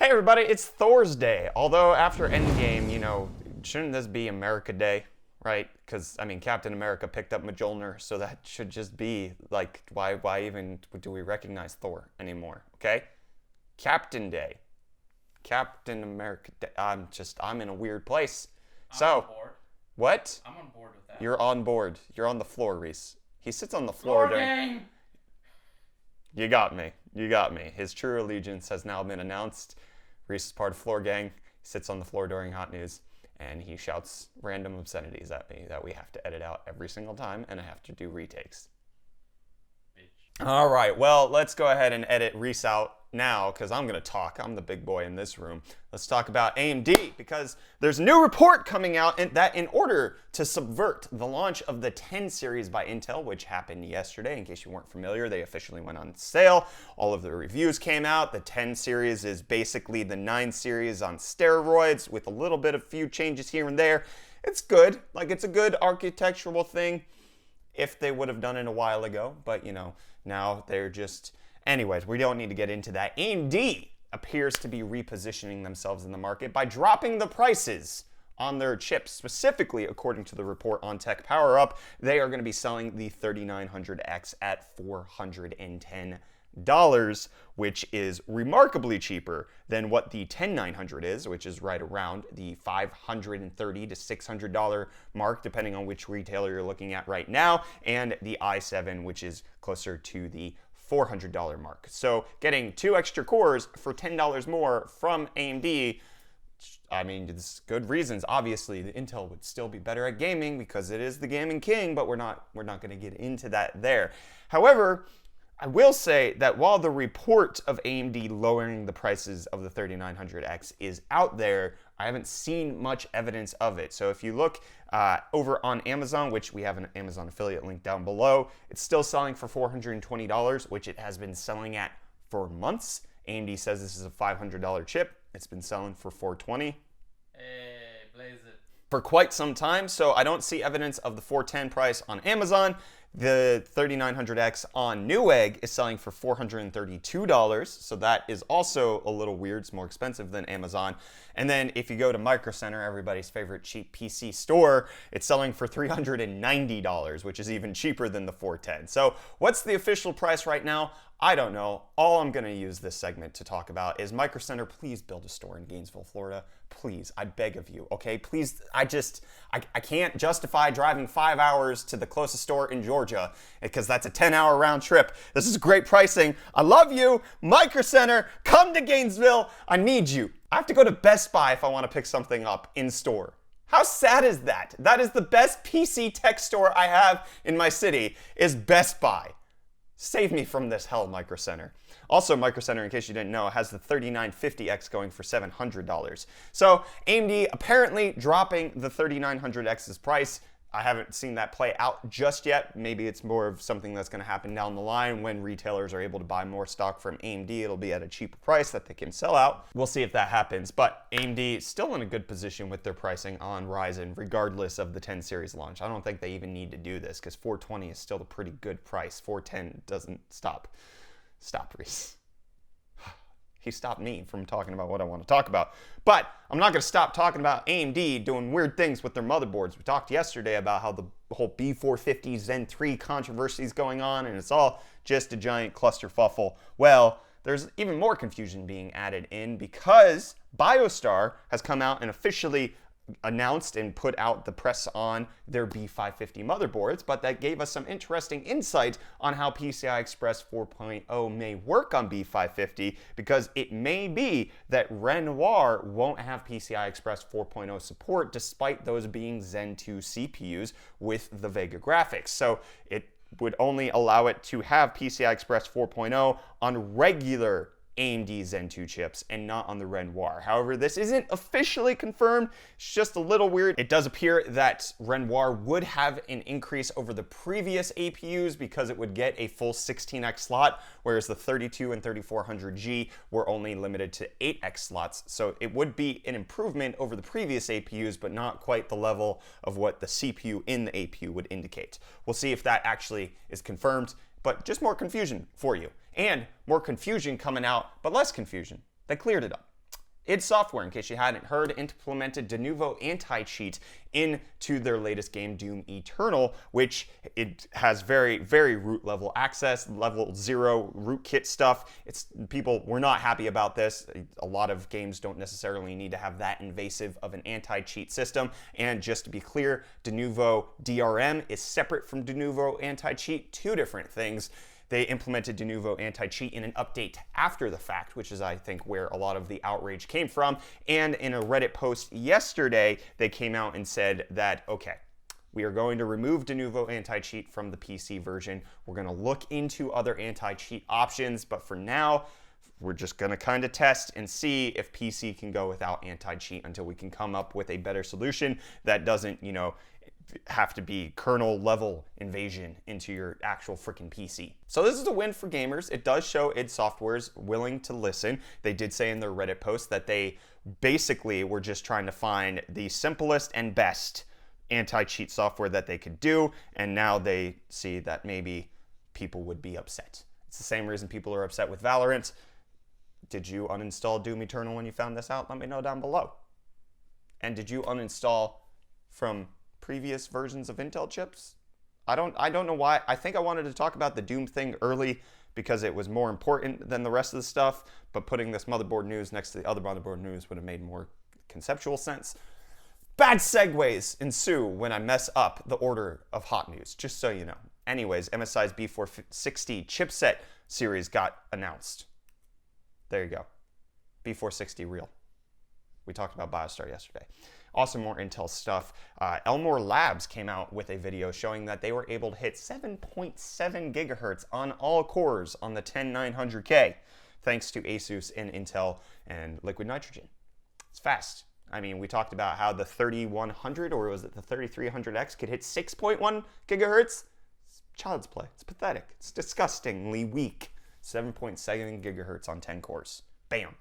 Hey everybody, it's Thor's Day. Although after Endgame, you know, shouldn't this be America Day, right? Because, I mean, Captain America picked up Mjolnir, so that should just be, like, why even do we recognize Thor anymore, okay? Captain Day. Captain America Day. I'm in a weird place. I'm on board. What? I'm on board with that. You're on board. You're on the floor, Reece. He sits on the floor during... Gang! You got me. You got me. His true allegiance has now been announced. Reece is part of Floor Gang. He sits on the floor during Hot News, and he shouts random obscenities at me that we have to edit out every single time, and I have to do retakes. Bitch. All right, well, let's go ahead and edit Reece out now, because I'm going to talk. I'm the big boy in this room. Let's talk about AMD, because there's a new report coming out that in order to subvert the launch of the 10 series by Intel, which happened yesterday, in case you weren't familiar, they officially went on sale. All of the reviews came out. The 10 series is basically the 9 series on steroids with a little bit of few changes here and there. It's good. Like, it's a good architectural thing if they would have done it a while ago, but, you know, now they're just... Anyways, we don't need to get into that. AMD appears to be repositioning themselves in the market by dropping the prices on their chips. Specifically, according to the report on Tech Power Up, they are going to be selling the 3900X at $410, which is remarkably cheaper than what the 10900 is, which is right around the $530 to $600 mark, depending on which retailer you're looking at right now, and the i7, which is closer to the $400 mark. So getting 2 extra cores for $10 more from AMD, I mean, it's good reasons. Obviously, the Intel would still be better at gaming because it is the gaming king, but we're not going to get into that there. However, I will say that while the report of AMD lowering the prices of the 3900X is out there, I haven't seen much evidence of it. So if you look over on Amazon, which we have an Amazon affiliate link down below, it's still selling for $420, which it has been selling at for months. AMD says this is a $500 chip. It's been selling for $420. Hey, blaze it. For quite some time, so I don't see evidence of the $410 price on Amazon. The 3900X on Newegg is selling for $432, so that is also a little weird. It's more expensive than Amazon. And then if you go to Micro Center, everybody's favorite cheap PC store, it's selling for $390, which is even cheaper than the 410. So what's the official price right now? I don't know. All I'm going to use this segment to talk about is Micro Center, please build a store in Gainesville, Florida. Please, I beg of you, okay? Please, I can't justify driving 5 hours to the closest store in Georgia because that's a 10-hour round trip. This is great pricing. I love you. Micro Center, come to Gainesville. I need you. I have to go to Best Buy if I want to pick something up in store. How sad is that? That is the best PC tech store I have in my city is Best Buy. Save me from this hell, Micro Center. Also, Micro Center, in case you didn't know, has the 3950X going for $700. So AMD apparently dropping the 3900X's price. I haven't seen that play out just yet. Maybe it's more of something that's going to happen down the line when retailers are able to buy more stock from AMD. It'll be at a cheaper price that they can sell out. We'll see if that happens. But AMD is still in a good position with their pricing on Ryzen, regardless of the 10 series launch. I don't think they even need to do this because 420 is still a pretty good price. 410 doesn't stop. Stop, Reece. He stopped me from talking about what I want to talk about. But I'm not going to stop talking about AMD doing weird things with their motherboards. We talked yesterday about how the whole B450 Zen 3 controversy is going on, and it's all just a giant clusterfuffle. Well, there's even more confusion being added in because BioStar has come out and officially announced and put out the press on their B550 motherboards, but that gave us some interesting insight on how PCI Express 4.0 may work on B550 because it may be that Renoir won't have PCI Express 4.0 support despite those being Zen 2 CPUs with the Vega graphics. So it would only allow it to have PCI Express 4.0 on regular AMD Zen 2 chips and not on the Renoir. However, this isn't officially confirmed. It's just a little weird. It does appear that Renoir would have an increase over the previous APUs because it would get a full 16x slot, whereas the 32 and 3400G were only limited to 8x slots. So it would be an improvement over the previous APUs, but not quite the level of what the CPU in the APU would indicate. We'll see if that actually is confirmed, but just more confusion for you. And more confusion coming out, but less confusion. They cleared it up. id Software, in case you hadn't heard, implemented de novo anti-cheat into their latest game, Doom Eternal, which it has very, very root level access, level 0 rootkit stuff. People were not happy about this. A lot of games don't necessarily need to have that invasive of an anti-cheat system. And just to be clear, de novo DRM is separate from de novo anti-cheat, two different things. They implemented de novo anti-cheat in an update after the fact, which is, I think, where a lot of the outrage came from. And in a Reddit post yesterday, they came out and said that, okay, we are going to remove de novo anti-cheat from the PC version. We're going to look into other anti-cheat options, but for now, we're just going to kind of test and see if PC can go without anti-cheat until we can come up with a better solution that doesn't, have to be kernel level invasion into your actual freaking PC. So this is a win for gamers. It does show id Software's willing to listen. They did say in their Reddit post that they basically were just trying to find the simplest and best anti-cheat software that they could do, and now they see that maybe people would be upset. It's the same reason people are upset with Valorant. Did you uninstall Doom Eternal when you found this out? Let me know down below. And did you uninstall from previous versions of Intel chips? I don't know why. I think I wanted to talk about the Doom thing early because it was more important than the rest of the stuff, but putting this motherboard news next to the other motherboard news would have made more conceptual sense. Bad segues ensue when I mess up the order of hot news, just so you know. Anyways, MSI's B460 chipset series got announced. There you go. B460 real. We talked about BioStar yesterday. Also more Intel stuff. Elmore Labs came out with a video showing that they were able to hit 7.7 gigahertz on all cores on the 10900K, thanks to Asus and Intel and liquid nitrogen. It's fast. I mean, we talked about how the 3100, or was it the 3300X, could hit 6.1 gigahertz. It's child's play. It's pathetic. It's disgustingly weak. 7.7 gigahertz on 10 cores. Bam.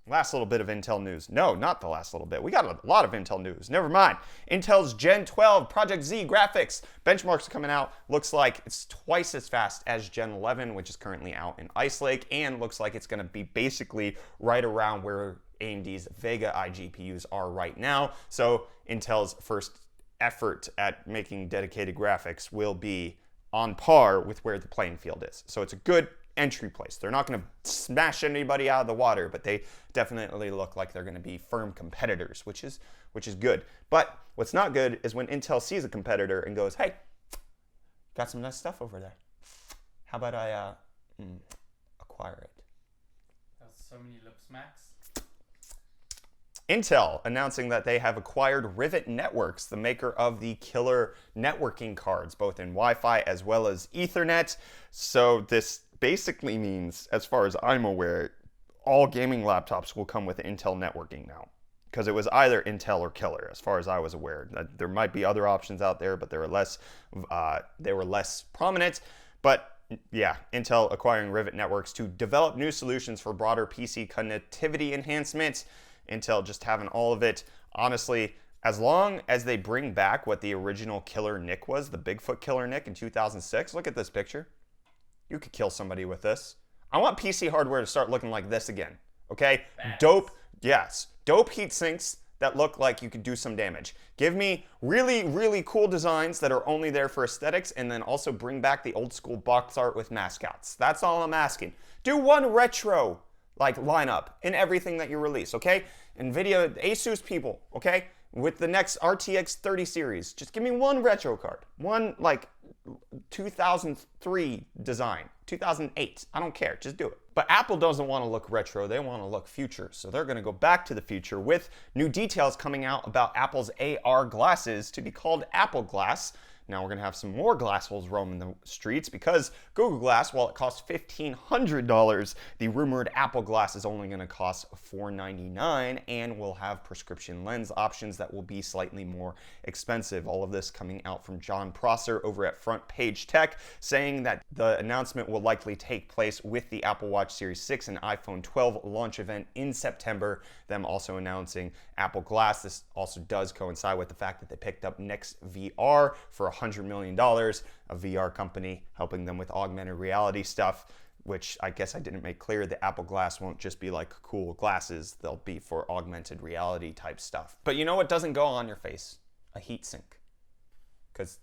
Last little bit of Intel news. No, not the last little bit. We got a lot of Intel news. Never mind. Intel's Gen 12 Project Z graphics. Benchmarks coming out. Looks like it's twice as fast as Gen 11, which is currently out in Ice Lake, and looks like it's going to be basically right around where AMD's Vega iGPUs are right now. So Intel's first effort at making dedicated graphics will be on par with where the playing field is. So it's a good entry place. They're not going to smash anybody out of the water, but they definitely look like they're going to be firm competitors, which is good. But what's not good is when Intel sees a competitor and goes, "Hey, got some nice stuff over there. How about I acquire it?" That's so many lip smacks. Intel announcing that they have acquired Rivet Networks, the maker of the killer networking cards, both in Wi-Fi as well as Ethernet. So this basically means, as far as I'm aware, all gaming laptops will come with Intel networking now, because it was either Intel or killer, as far as I was aware. There might be other options out there, but they were less prominent. But yeah, Intel acquiring Rivet Networks to develop new solutions for broader PC connectivity enhancement. Intel just having all of it. Honestly, as long as they bring back what the original killer NIC was, the Bigfoot killer NIC in 2006, look at this picture. You could kill somebody with this. I want PC hardware to start looking like this again, okay? Facts. Dope heat sinks that look like you could do some damage. Give me really, really cool designs that are only there for aesthetics, and then also bring back the old school box art with mascots. That's all I'm asking. Do one retro lineup in everything that you release, okay? NVIDIA, Asus people, okay? With the next RTX 30 series, just give me one retro card. One 2003 design, 2008, I don't care, just do it. But Apple doesn't want to look retro, they want to look future. So they're going to go back to the future with new details coming out about Apple's AR glasses to be called Apple Glass. Now we're going to have some more glass holes roaming the streets because Google Glass, while it costs $1,500, the rumored Apple Glass is only going to cost $499 and will have prescription lens options that will be slightly more expensive. All of this coming out from John Prosser over at Front Page Tech, saying that the announcement will likely take place with the Apple Watch Series 6 and iPhone 12 launch event in September. Them also announcing Apple Glass. This also does coincide with the fact that they picked up Next VR for $100 million, a VR company helping them with augmented reality stuff. which I guess I didn't make clear. The Apple Glass won't just be like cool glasses. They'll be for augmented reality type stuff. But you know what doesn't go on your face? A heat sink. Because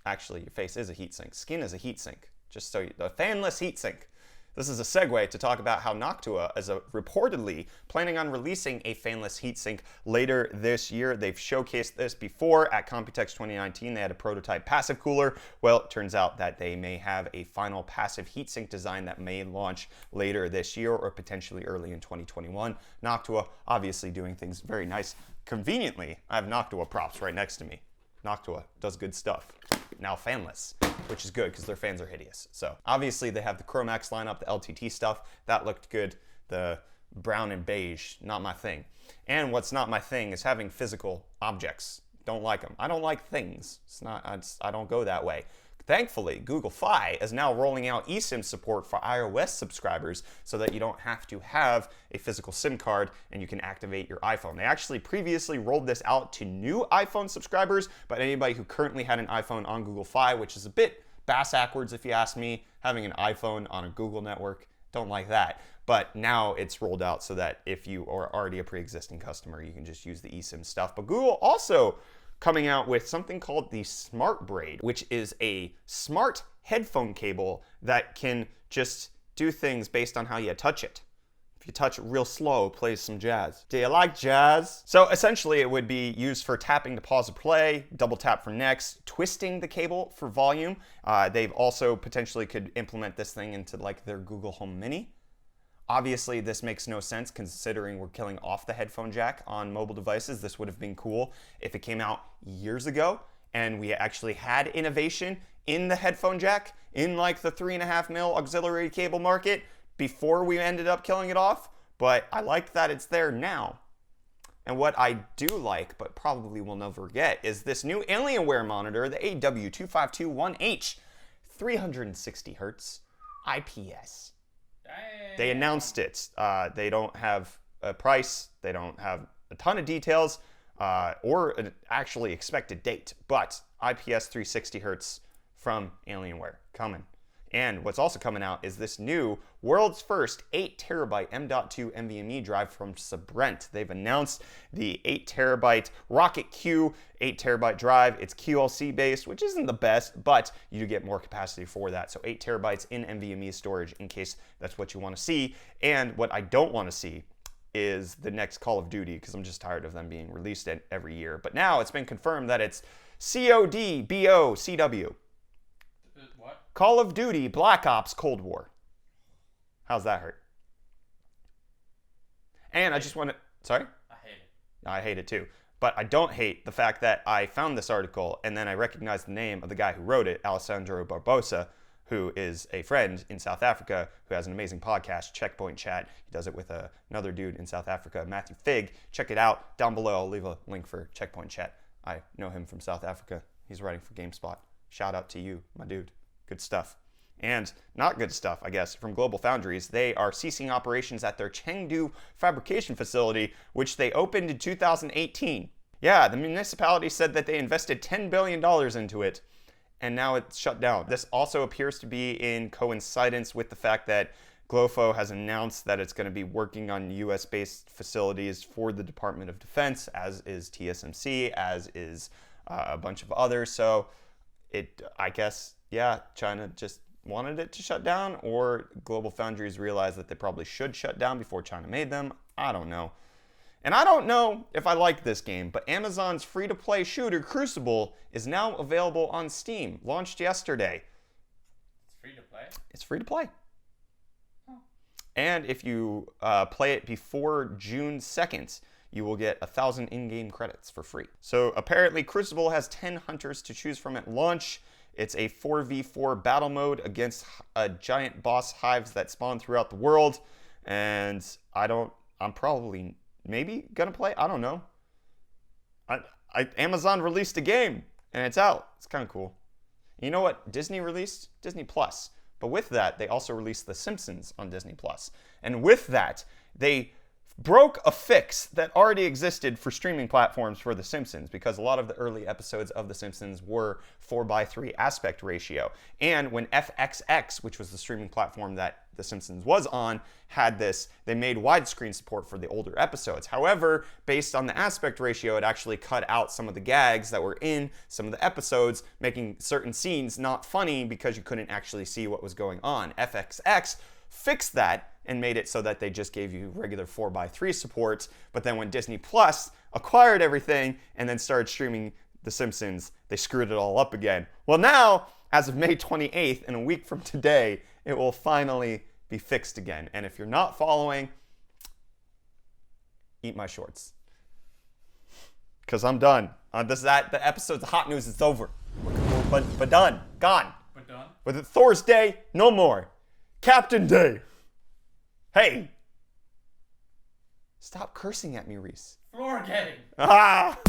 actually your face is a heat sink. Skin is a heat sink. Just so a fanless heat sink. This is a segue to talk about how Noctua is reportedly planning on releasing a fanless heatsink later this year. They've showcased this before at Computex 2019. They had a prototype passive cooler. Well, it turns out that they may have a final passive heatsink design that may launch later this year or potentially early in 2021. Noctua obviously doing things very nice. Conveniently, I have Noctua props right next to me. Noctua does good stuff. Now fanless, which is good because their fans are hideous. So obviously they have the Chromax lineup, the LTT stuff. That looked good. The brown and beige, not my thing. And what's not my thing is having physical objects. Don't like them. I don't like things. I don't go that way. Thankfully, Google Fi is now rolling out eSIM support for iOS subscribers so that you don't have to have a physical SIM card and you can activate your iPhone. They actually previously rolled this out to new iPhone subscribers, but anybody who currently had an iPhone on Google Fi, which is a bit bass-ackwards if you ask me, having an iPhone on a Google network, don't like that. But now it's rolled out so that if you are already a pre-existing customer, you can just use the eSIM stuff. But Google also coming out with something called the Smart Braid, which is a smart headphone cable that can just do things based on how you touch it. If you touch it real slow, it plays some jazz. Do you like jazz? So essentially it would be used for tapping to pause or play, double tap for next, twisting the cable for volume. They've also potentially could implement this thing into like their Google Home Mini. Obviously, this makes no sense considering we're killing off the headphone jack on mobile devices. This would have been cool if it came out years ago and we actually had innovation in the headphone jack in like the 3.5mm auxiliary cable market before we ended up killing it off. But I like that it's there now. And what I do like, but probably will never get, is this new Alienware monitor, the AW2521H, 360 hertz IPS. They announced it. They don't have a price. They don't have a ton of details or an actually expected date. But IPS 360 hertz from Alienware coming. And what's also coming out is this new world's first 8TB M.2 NVMe drive from Sabrent. They've announced the 8TB Rocket Q 8TB drive. It's QLC based, which isn't the best, but you do get more capacity for that. So 8TB in NVMe storage in case that's what you want to see. And what I don't want to see is the next Call of Duty, because I'm just tired of them being released every year. But now it's been confirmed that it's CODBOCW. What? Call of Duty Black Ops Cold War. How's that hurt? And I just want to... Sorry? I hate it. I hate it too. But I don't hate the fact that I found this article and then I recognized the name of the guy who wrote it, Alessandro Barbosa, who is a friend in South Africa who has an amazing podcast, Checkpoint Chat. He does it with another dude in South Africa, Matthew Fig. Check it out. Down below, I'll leave a link for Checkpoint Chat. I know him from South Africa. He's writing for GameSpot. Shout out to you, my dude. Good stuff. And not good stuff, I guess, from Global Foundries. They are ceasing operations at their Chengdu fabrication facility, which they opened in 2018. Yeah, the municipality said that they invested $10 billion into it, and now it's shut down. This also appears to be in coincidence with the fact that GloFo has announced that it's going to be working on US-based facilities for the Department of Defense, as is TSMC, as is a bunch of others. So I guess, yeah, China just wanted it to shut down, or Global Foundries realized that they probably should shut down before China made them. I don't know. And I don't know if I like this game, but Amazon's free-to-play shooter Crucible is now available on Steam, launched yesterday. It's free to play? It's free to play. Oh. And if you play it before June 2nd, you will get 1,000 in-game credits for free. So apparently Crucible has 10 hunters to choose from at launch. It's a 4v4 battle mode against giant boss hives that spawn throughout the world. And I'm probably maybe gonna play. I don't know. Amazon released a game and it's out. It's kind of cool. You know what Disney released? Disney Plus. But with that, they also released The Simpsons on Disney Plus. And with that, they broke a fix that already existed for streaming platforms for The Simpsons, because a lot of the early episodes of The Simpsons were 4:3 aspect ratio. And when FXX, which was the streaming platform that The Simpsons was on, had this, they made widescreen support for the older episodes. However, based on the aspect ratio, it actually cut out some of the gags that were in some of the episodes, making certain scenes not funny because you couldn't actually see what was going on. FXX fixed that and made it so that they just gave you regular 4:3 support. But then when Disney Plus acquired everything and then started streaming The Simpsons, they screwed it all up again. Well, now, as of May 28th, in a week from today, it will finally be fixed again. And if you're not following, eat my shorts. Because I'm done. The episode's hot news is over. But done. Gone. But done. With it Thor's Day, no more. Captain Day. Hey. Stop cursing at me, Reece. Floor getting. Ah!